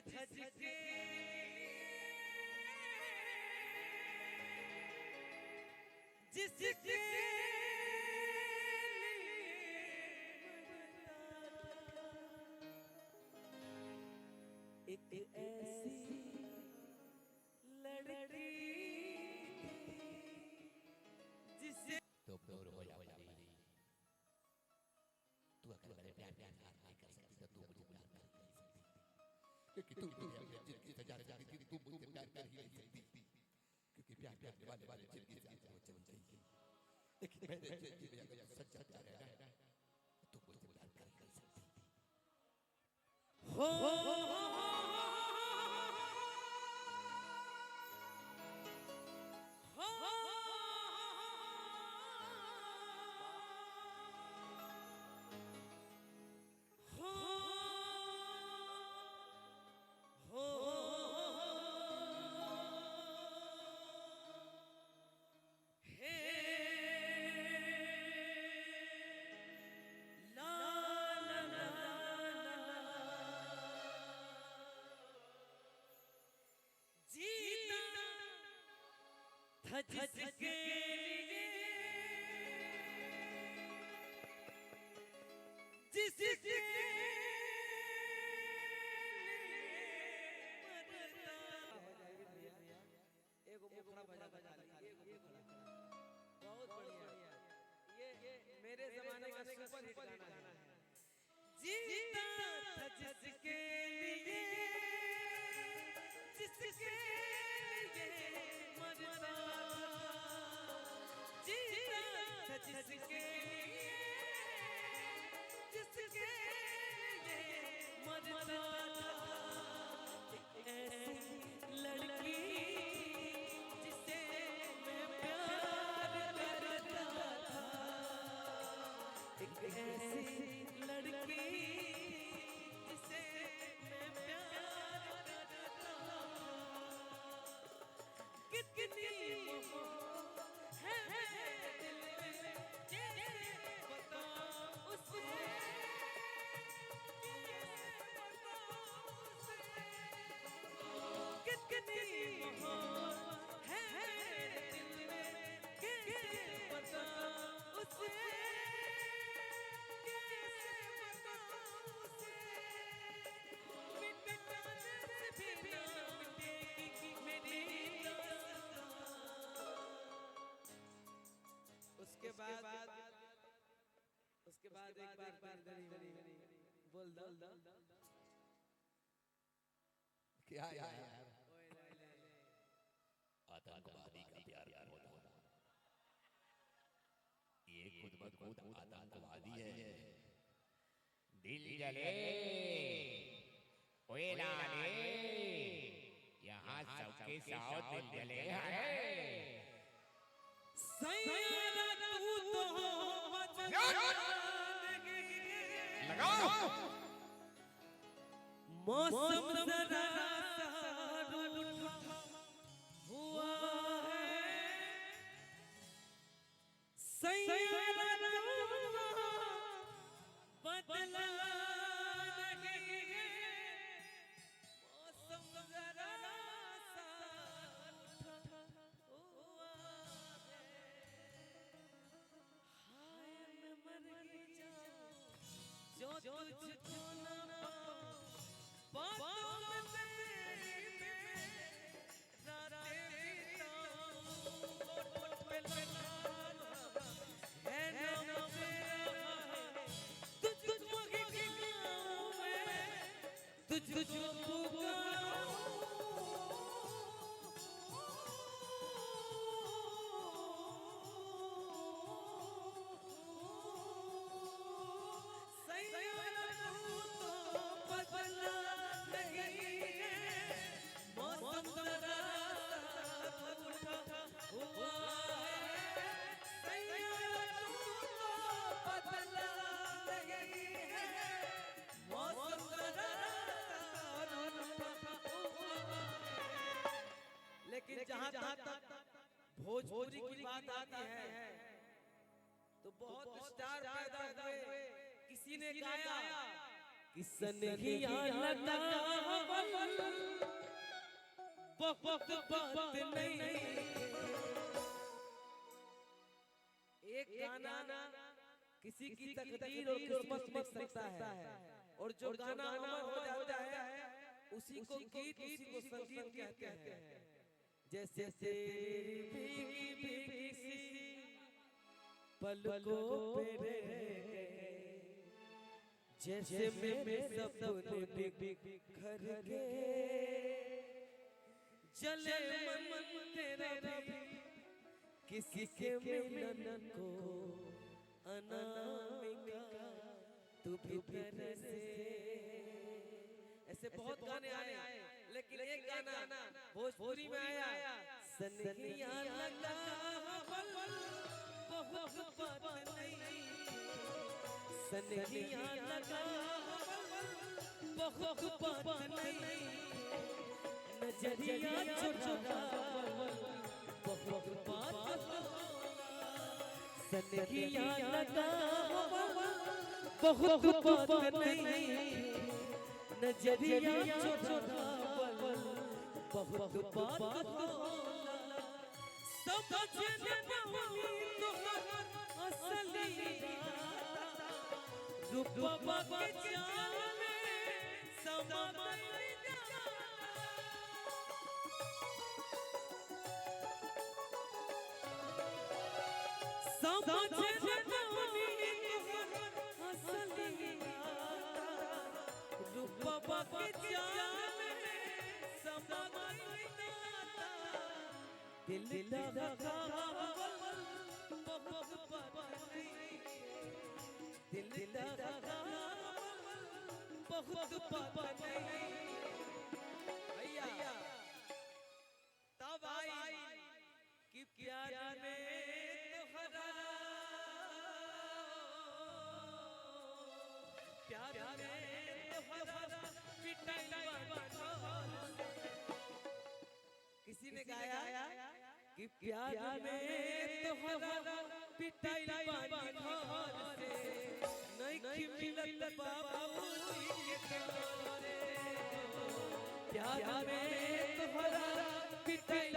धज के जिसके एक ऐसी लड़की जिसे तो दूर हो जा तू अगर मेरे प्यार नहीं कर सकती तो तू मुझे प्यार नहीं कर सकती क्योंकि तू दुनिया में जिंदगी सजा सकती थी तू मुझे प्यार कर ही नहीं सकती क्योंकि प्यार वाले जिंदगी से वो चल जाएगी लेकिन मेरे जिंदगी में अगर सच्चा प्यार है ना तू मुझे प्यार कर ही नहीं सकती जिसके जिसके एगो मुखड़ा बजा लीजिए बहुत बढ़िया ये मेरे जमाने का सुपर हिट गाना है जीता था जिसके लिए जिसके लिए मरता जीता था जिसके लिए जिसके लिए मरता ऐसी लड़की जिसे मैं प्यार करता था एक ऐसी लड़की जिसे मैं प्यार करता था कितनी है दिल में कैसे बताऊं उसे कितनी है दिल में कैसे बताऊं उसे उसके बाद एक बार बोल दो क्या यार आतंकवादी का प्यार होता ये खुद ब खुद आतंकवादी है दिल जले ओए लाले यहाँ सबके साथ दिल जले है लगाओ मौसम जरा हुआ है सैयारा बदला नहीं मौसम जरा हुआ है हाय मैं मर जाऊं जो तुझको ना बातों में तेरी रातें बिताऊं होठ पे लगाना है नाम तेरा तुझको गिलाऊं मैं तुझको पुकारूं लेकिन जहां तक भोजपुरी की बात आती है तो बहुत स्टार पैदा हुए। किसी ने गाया किसन हिया लगा बहुत बात नहीं। एक गाना किसी की तकदीर और किस्मत लिख सकता है, और जो गाना अमर हो जाता है उसी को गीत, उसी को संगीत कहते हैं। जैसे तेरी भीगी भीगी सी पलकों पे जैसे मेरे सपने बिखर गए, जले मन तेरा भी किसी के मिलन को अनामिका तू भीतर से। ऐसे बहुत गाने आए, लेकिन एक गाना भोजपुरी में आया, सनहिया लगा बहुत बात नहीं, सनहिया लगा बहुत बात नहीं, नजरिया चुरा बहुत बात, सनहिया लगा बहुत बात नहीं, नजरिया चुरा बहुत बात होला। समझ नहीं तुम्हारा असली रूपवा के जाल में समा नहीं जाता। समझ नहीं तुम्हारा असली रूपवा के जाल में समा नहीं जाता। दिल लगा बहुत बात नहीं, दिल लगा बहुत बात नहीं। भैया तब आई कि प्यार में तोहरा, प्यार में तोहरा पिटाई किसी ने गाया कि प्यार में तोहरा पिटाई घर से नहीं मिलत बाबूजी के घरे। प्यार में तोहरा पिटाई